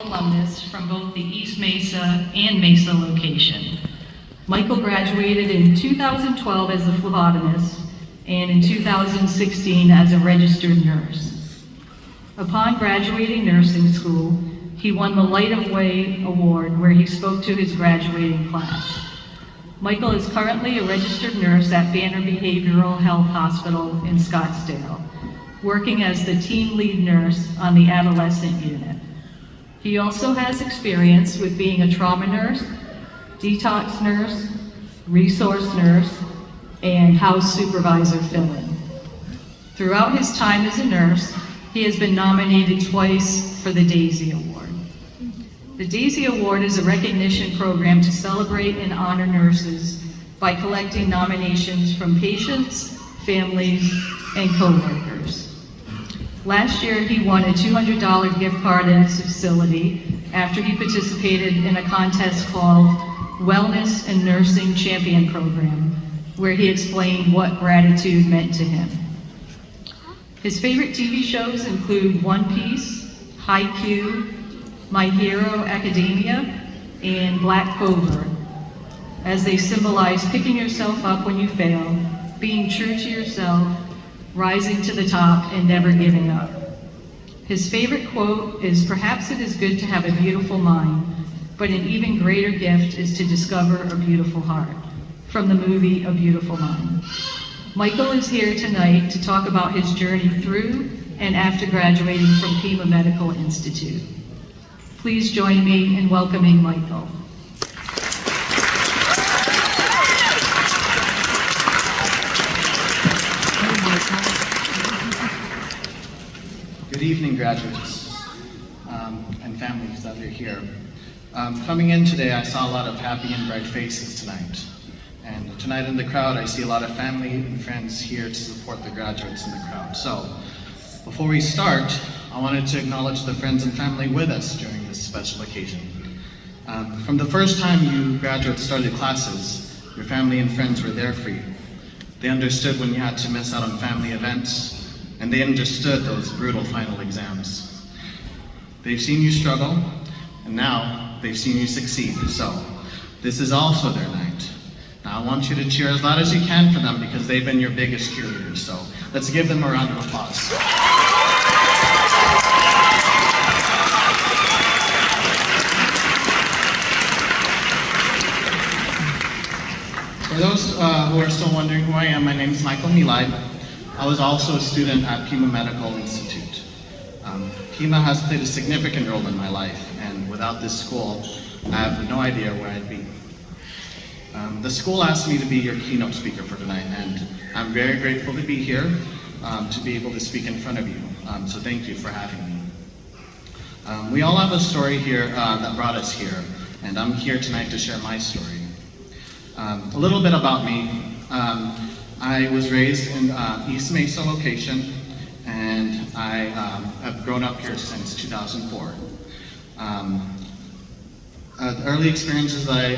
Alumnus from both the East Mesa and Mesa location. Michael graduated in 2012 as a phlebotomist and in 2016 as a registered nurse. Upon graduating nursing school, he won the Light of Way Award where he spoke to his graduating class. Michael is currently a registered nurse at Banner Behavioral Health Hospital in Scottsdale, working as the team lead nurse on the adolescent unit. He also has experience with being a trauma nurse, detox nurse, resource nurse, and house supervisor fill-in. Throughout his time as a nurse, he has been nominated twice for the Daisy Award. The Daisy Award is a recognition program to celebrate and honor nurses by collecting nominations from patients, families, and coworkers. Last year, he won a $200 gift card at his facility after he participated in a contest called Wellness and Nursing Champion Program, where he explained what gratitude meant to him. His favorite TV shows include One Piece, Haikyuu, My Hero Academia, and Black Clover, as they symbolize picking yourself up when you fail, being true to yourself, rising to the top, and never giving up. His favorite quote is, "Perhaps it is good to have a beautiful mind, but an even greater gift is to discover a beautiful heart," from the movie A Beautiful Mind. Michael is here tonight to talk about his journey through and after graduating from PIMA Medical Institute. Please join me in welcoming Michael. Good evening, graduates and families that are here. Coming in today, I saw a lot of happy and bright faces tonight. And tonight in the crowd, I see a lot of family and friends here to support the graduates in the crowd. So, before we start, I wanted to acknowledge the friends and family with us during this special occasion. From the first time you graduates started classes, your family and friends were there for you. They understood when you had to miss out on family events, and they understood those brutal final exams. They've seen you struggle, and now they've seen you succeed. So this is also their night. Now I want you to cheer as loud as you can for them because they've been your biggest cheerleaders. So let's give them a round of applause. For those who are still wondering who I am, my name is Michael Milai. I was also a student at PIMA Medical Institute. PIMA has played a significant role in my life, and without this school, I have no idea where I'd be. The school asked me to be your keynote speaker for tonight, and I'm very grateful to be here, to be able to speak in front of you. So thank you for having me. We all have a story here that brought us here, and I'm here tonight to share my story. A little bit about me. I was raised in East Mesa location, and I have grown up here since 2004. The early experiences I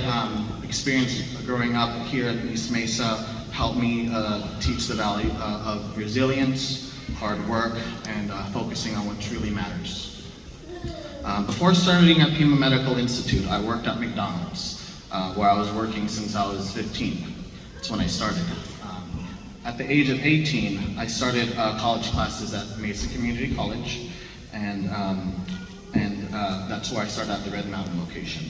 experienced growing up here in East Mesa helped me teach the value of resilience, hard work, and focusing on what truly matters. Before starting at PIMA Medical Institute, I worked at McDonald's, where I was working since I was 15. That's when I started. At the age of 18, I started college classes at Mesa Community College, and that's where I started at the Red Mountain location.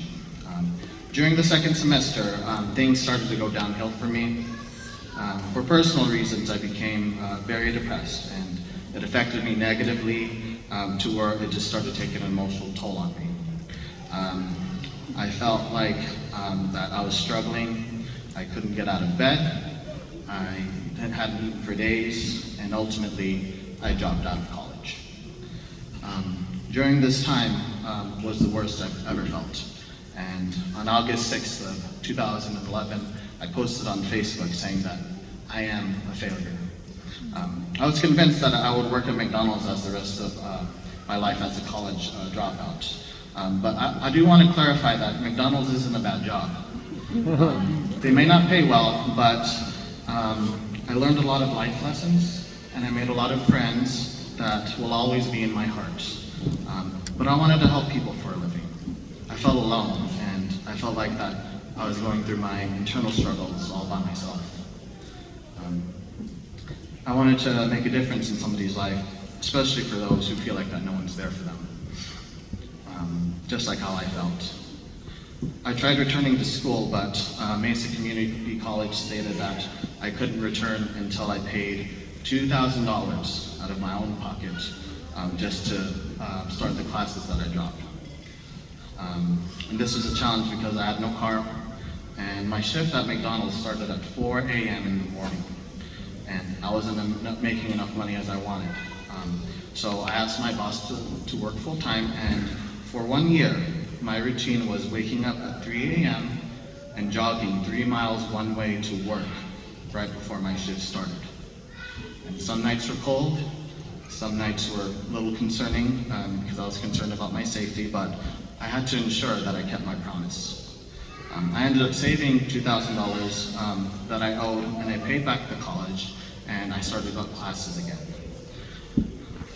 During the second semester, things started to go downhill for me. For personal reasons, I became very depressed, and it affected me negatively to where it just started taking an emotional toll on me. I felt like that I was struggling. I couldn't get out of bed. I hadn't eaten for days, and ultimately, I dropped out of college. During this time was the worst I've ever felt. And on August 6th of 2011, I posted on Facebook saying that I am a failure. I was convinced that I would work at McDonald's as the rest of my life as a college dropout. But I do want to clarify that McDonald's isn't a bad job. They may not pay well, but I learned a lot of life lessons, and I made a lot of friends that will always be in my heart. But I wanted to help people for a living. felt like that I was going through my internal struggles all by myself. I wanted to make a difference in somebody's life, especially for those who feel like that no one's there for them, just like how I felt. I tried returning to school, but Mesa Community College stated that I couldn't return until I paid $2,000 out of my own pocket just to start the classes that I dropped. And this was a challenge because I had no car, and my shift at McDonald's started at 4 a.m. in the morning, and I wasn't making enough money as I wanted. So I asked my boss to work full-time, and for 1 year, my routine was waking up at 3 a.m. and jogging 3 miles one way to work right before my shift started. And some nights were cold, some nights were a little concerning because I was concerned about my safety, but I had to ensure that I kept my promise. I ended up saving $2,000 that I owed, and I paid back the college, and I started up classes again.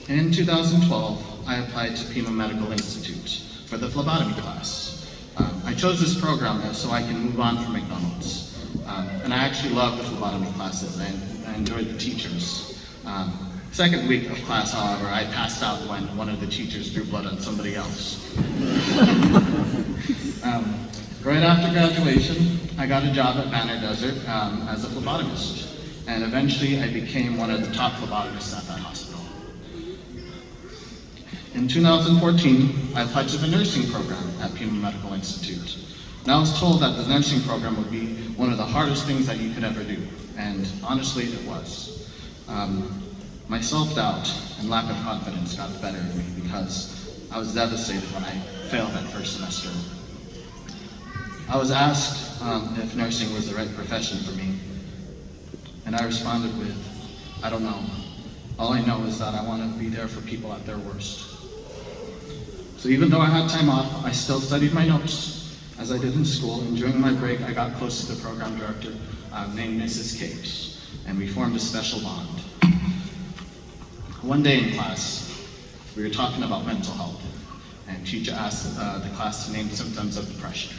In 2012, I applied to PIMA Medical Institute for the phlebotomy class. I chose this program so I can move on from McDonald's. And I actually loved the phlebotomy classes, and I enjoyed the teachers. Second week of class, however, I passed out when one of the teachers drew blood on somebody else. Right after graduation, I got a job at Banner Desert as a phlebotomist, and eventually I became one of the top phlebotomists at that hospital. In 2014, I applied to the nursing program at PIMA Medical Institute. And I was told that the nursing program would be one of the hardest things that you could ever do, and honestly, it was. My self-doubt and lack of confidence got the better of me because I was devastated when I failed that first semester. I was asked if nursing was the right profession for me, and I responded with, I don't know. All I know is that I want to be there for people at their worst. So even though I had time off, I still studied my notes as I did in school, and during my break, I got close to the program director named Mrs. Capes, and we formed a special bond. One day in class, we were talking about mental health, and teacher asked the class to name symptoms of depression.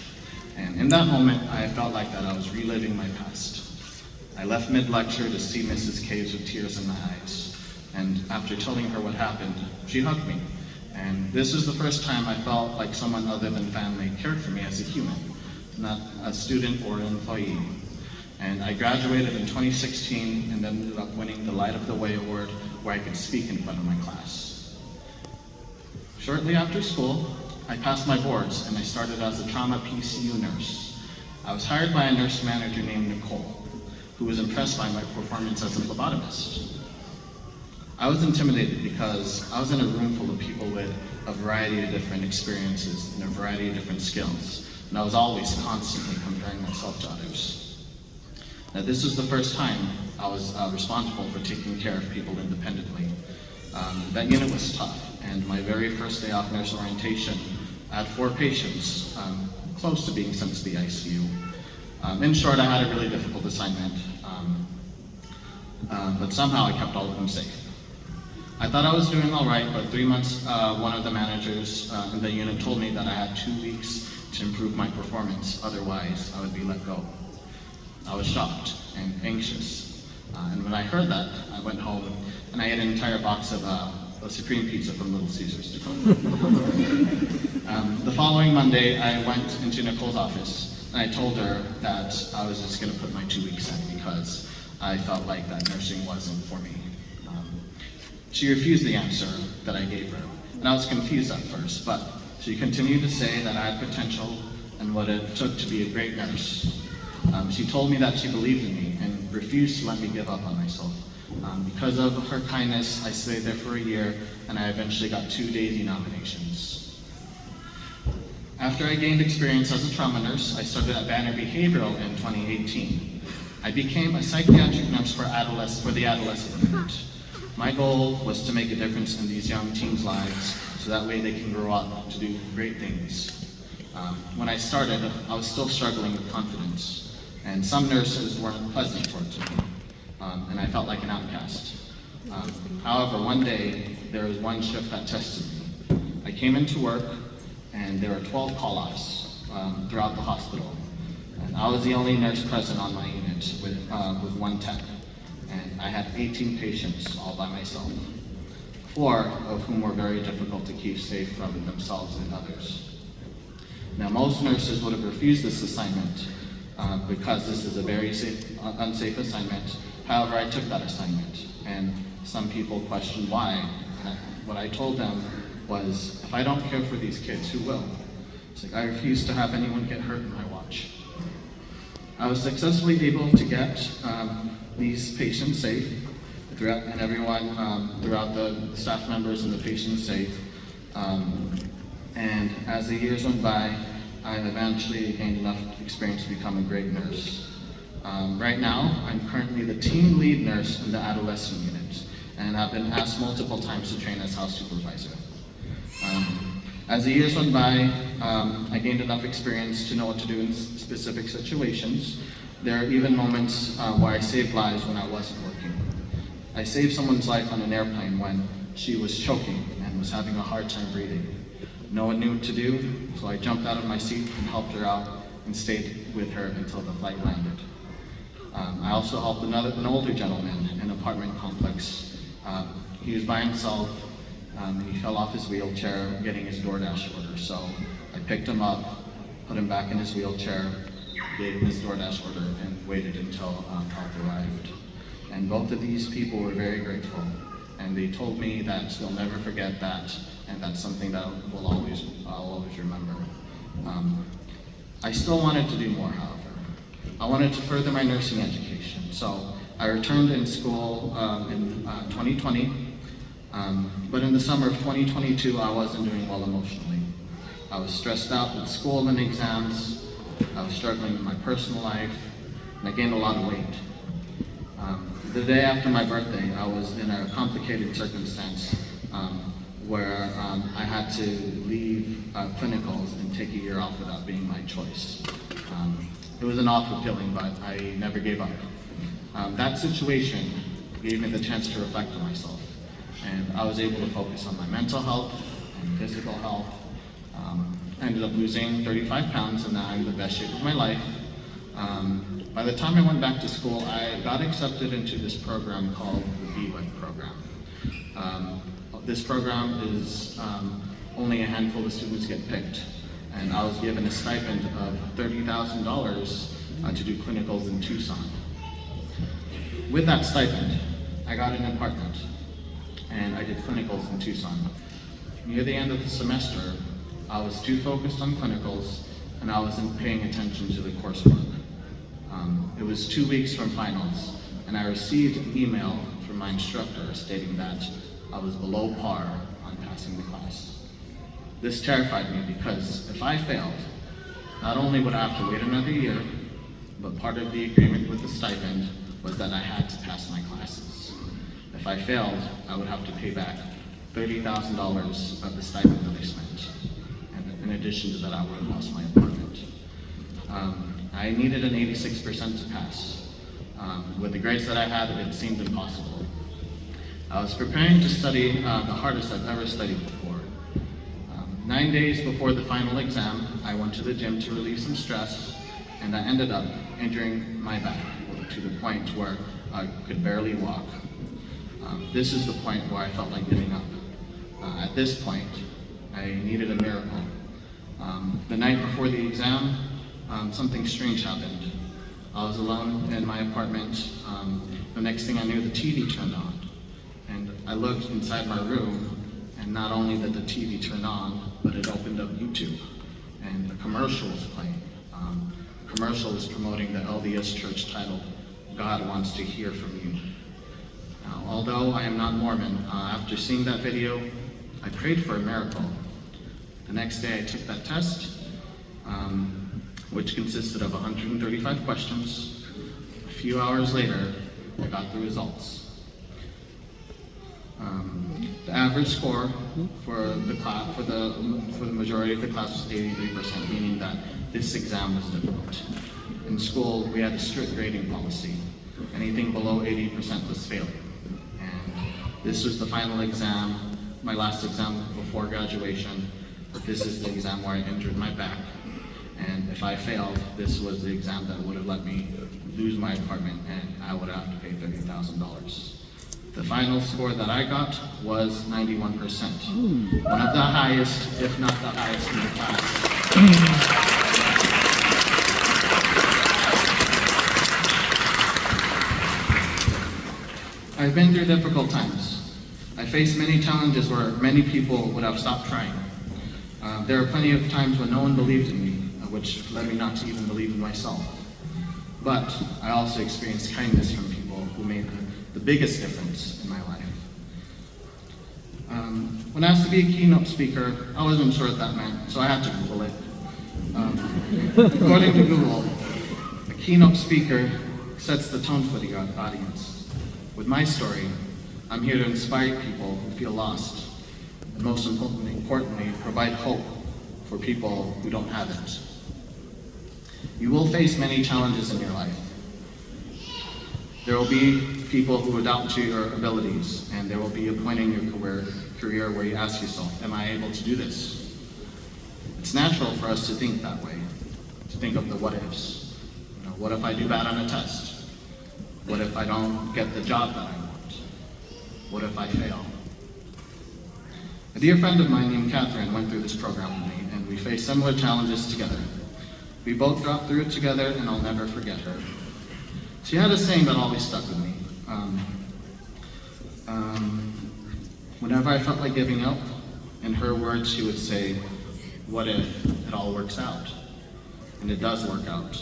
And in that moment, I felt like that I was reliving my past. I left mid-lecture to see Mrs. Capes with tears in my eyes, and after telling her what happened, she hugged me. And this was the first time I felt like someone other than family cared for me as a human, not a student or an employee. And I graduated in 2016 and then ended up winning the Light of the Way Award where I could speak in front of my class. Shortly after school, I passed my boards and I started as a trauma PCU nurse. I was hired by a nurse manager named Nicole, who was impressed by my performance as a phlebotomist. I was intimidated because I was in a room full of people with a variety of different experiences and a variety of different skills, and I was always constantly comparing myself to others. Now, this was the first time I was responsible for taking care of people independently. That unit was tough, and my very first day off nurse orientation, I had 4 patients close to being sent to the ICU. In short, I had a really difficult assignment, but somehow I kept all of them safe. I thought I was doing all right, but 3 months, one of the managers in the unit told me that I had 2 weeks to improve my performance, otherwise I would be let go. I was shocked and anxious, and when I heard that, I went home and I ate an entire box of Supreme Pizza from Little Caesars to cook. The following Monday, I went into Nicole's office and I told her that I was just going to put my 2 weeks in because I felt like that nursing wasn't for me. She refused the answer that I gave her, and I was confused at first, but she continued to say that I had potential and what it took to be a great nurse. She told me that she believed in me and refused to let me give up on myself. Because of her kindness, I stayed there for a year, and I eventually got 2 Daisy nominations. After I gained experience as a trauma nurse, I started at Banner Behavioral in 2018. I became a psychiatric nurse for the adolescent unit. My goal was to make a difference in these young teens' lives so that way they can grow up to do great things. When I started, I was still struggling with confidence, and some nurses weren't pleasant towards me, and I felt like an outcast. However, one day, there was one shift that tested me. I came into work, and there were 12 call-offs, throughout the hospital. And I was the only nurse present on my unit with one tech. And I had 18 patients all by myself, 4 of whom were very difficult to keep safe from themselves and others. Now, most nurses would have refused this assignment because this is a very unsafe assignment. However, I took that assignment, and some people questioned why. And what I told them was, if I don't care for these kids, who will? It's like, I refuse to have anyone get hurt in my watch. I was successfully able to get these patients safe, and everyone throughout the staff members and the patients safe. And as the years went by, I eventually gained enough experience to become a great nurse. Right now, I'm currently the team lead nurse in the adolescent unit, and I've been asked multiple times to train as house supervisor. As the years went by, I gained enough experience to know what to do in specific situations. There are even moments where I saved lives when I wasn't working. I saved someone's life on an airplane when she was choking and was having a hard time breathing. No one knew what to do, so I jumped out of my seat and helped her out and stayed with her until the flight landed. I also helped an older gentleman in an apartment complex. He was by himself. He fell off his wheelchair getting his DoorDash order. So I picked him up, put him back in his wheelchair, gave him his DoorDash order, and waited until help arrived. And both of these people were very grateful. And they told me that they'll never forget that, and that's something that I'll always remember. I still wanted to do more, however. I wanted to further my nursing education. So I returned in school in 2020. But in the summer of 2022, I wasn't doing well emotionally. I was stressed out with school and exams. I was struggling with my personal life, and I gained a lot of weight. The day after my birthday, I was in a complicated circumstance where I had to leave clinicals and take a year off without being my choice. It was an awful feeling, but I never gave up. That situation gave me the chance to reflect on myself. And I was able to focus on my mental health and physical health. I ended up losing 35 pounds, and now I'm in the best shape of my life. By the time I went back to school, I got accepted into this program called the BWEC program. This program is only a handful of students get picked, and I was given a stipend of $30,000 to do clinicals in Tucson. With that stipend, I got an apartment, and I did clinicals in Tucson. Near the end of the semester, I was too focused on clinicals, and I wasn't paying attention to the coursework. It was 2 weeks from finals, and I received an email from my instructor stating that I was below par on passing the class. This terrified me because if I failed, not only would I have to wait another year, but part of the agreement with the stipend was that I had to pass my classes. If I failed, I would have to pay back $30,000 of the stipend that I spent. And in addition to that, I would have lost my apartment. I needed an 86% to pass. With the grades that I had, it seemed impossible. I was preparing to study the hardest I've ever studied before. 9 days before the final exam, I went to the gym to relieve some stress, and I ended up injuring my back to the point where I could barely walk. This is the point where I felt like giving up. At this point, I needed a miracle. The night before the exam, something strange happened. I was alone in my apartment. The next thing I knew, the TV turned on. And I looked inside my room, and not only did the TV turn on, but it opened up YouTube. And a commercial was playing. The commercial was promoting the LDS church titled, God Wants to Hear From You. Now, although I am not Mormon, after seeing that video, I prayed for a miracle. The next day I took that test, which consisted of 135 questions. A few hours later, I got the results. The average score for the class, for the majority of the class was 83%, meaning that this exam was difficult. In school, we had a strict grading policy. Anything below 80% was failure. And this was the final exam, my last exam before graduation, but this is the exam where I injured my back. And if I failed, this was the exam that would have let me lose my apartment and I would have to pay $30,000. The final score that I got was 91%. One of the highest, if not the highest in the class. I've been through difficult times. I faced many challenges where many people would have stopped trying. There were plenty of times when no one believed in me, which led me not to even believe in myself. But I also experienced kindness from people who made the biggest difference in my life. When asked to be a keynote speaker, I wasn't sure what that meant, so I had to Google it. According to Google, a keynote speaker sets the tone for the audience. With my story, I'm here to inspire people who feel lost, and most importantly, provide hope for people who don't have it. You will face many challenges in your life. There will be people who will doubt your abilities, and there will be a point in your career where you ask yourself, am I able to do this? It's natural for us to think that way, to think of the what ifs. What if I do bad on a test? What if I don't get the job that I want? What if I fail? A dear friend of mine named Catherine went through this program with me, and we faced similar challenges together. We both dropped through it together, and I'll never forget her. She had a saying that always stuck with me. Whenever I felt like giving up, in her words, she would say, what if it all works out? And it does work out.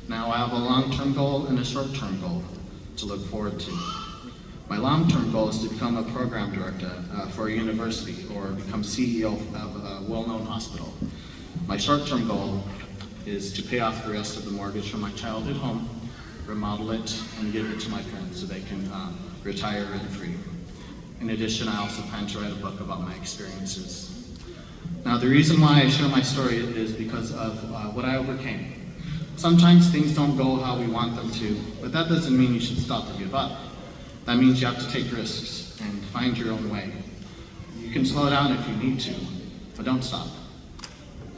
Now I have a long-term goal and a short-term goal to look forward to. My long-term goal is to become a program director for a university or become CEO of a well-known hospital. My short-term goal is to pay off the rest of the mortgage from my childhood home, remodel it, and give it to my parents so they can retire rent-free. In addition, I also plan to write a book about my experiences. Now, the reason why I share my story is because of what I overcame. Sometimes things don't go how we want them to, but that doesn't mean you should stop or give up. That means you have to take risks and find your own way. You can slow down if you need to, but don't stop.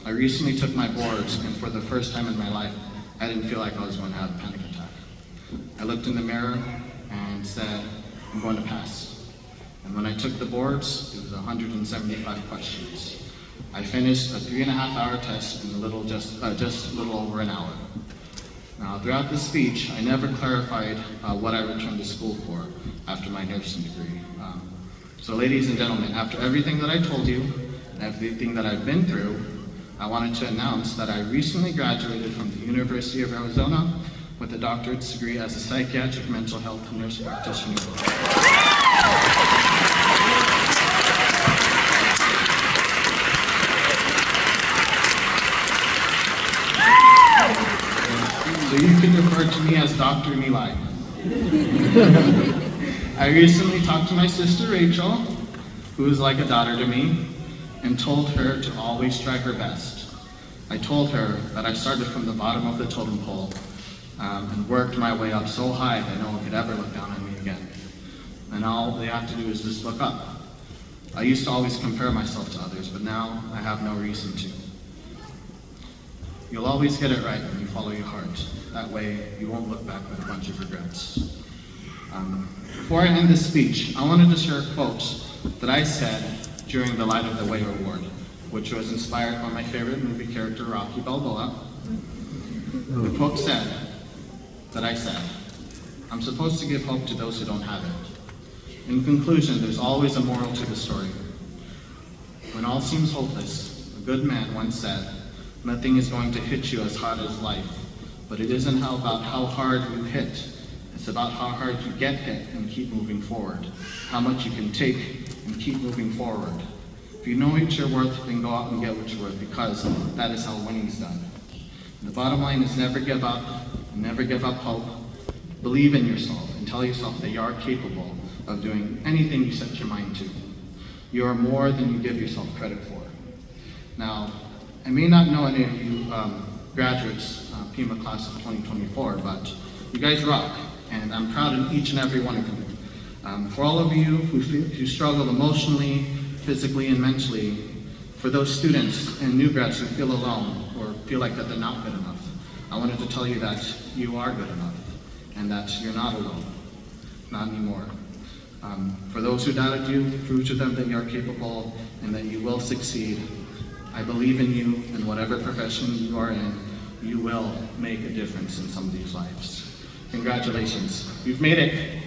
I recently took my boards, and for the first time in my life, I didn't feel like I was going to have a panic attack. I looked in the mirror and said, I'm going to pass. And when I took the boards, it was 175 questions. I finished a 3.5-hour test in just a little over an hour. Now, throughout the speech, I never clarified what I returned to school for after my nursing degree. So ladies and gentlemen, after everything that I told you, and everything that I've been through, I wanted to announce that I recently graduated from the University of Arizona with a doctorate's degree as a psychiatric mental health nurse practitioner. So you can refer to me as Dr. Nilai. I recently talked to my sister Rachel, who is like a daughter to me, and told her to always try her best. I told her that I started from the bottom of the totem pole and worked my way up so high that no one could ever look down on me again. And all they have to do is just look up. I used to always compare myself to others, but now I have no reason to. You'll always get it right when you follow your heart. That way, you won't look back with a bunch of regrets. Before I end this speech, I wanted to share a quote that I said during the Light of the Way Award, which was inspired by my favorite movie character, Rocky Balboa. The quote said, I'm supposed to give hope to those who don't have it. In conclusion, there's always a moral to the story. When all seems hopeless, a good man once said, nothing is going to hit you as hard as life, but it isn't about how hard you hit. It's about how hard you get hit and keep moving forward. How much you can take and keep moving forward. If you know what you're worth, then go out and get what you're worth, because that is how winning's done. And the bottom line is never give up, never give up hope. Believe in yourself and tell yourself that you are capable of doing anything you set your mind to. You are more than you give yourself credit for. Now, I may not know any of you graduates, PIMA class of 2024, but you guys rock, and I'm proud of each and every one of you. For all of you who struggle emotionally, physically, and mentally, for those students and new grads who feel alone or feel like that they're not good enough, I wanted to tell you that you are good enough and that you're not alone, not anymore. For those who doubted you, prove to them that you are capable and that you will succeed. I believe in you, and whatever profession you are in, you will make a difference in somebody's lives. Congratulations, you've made it.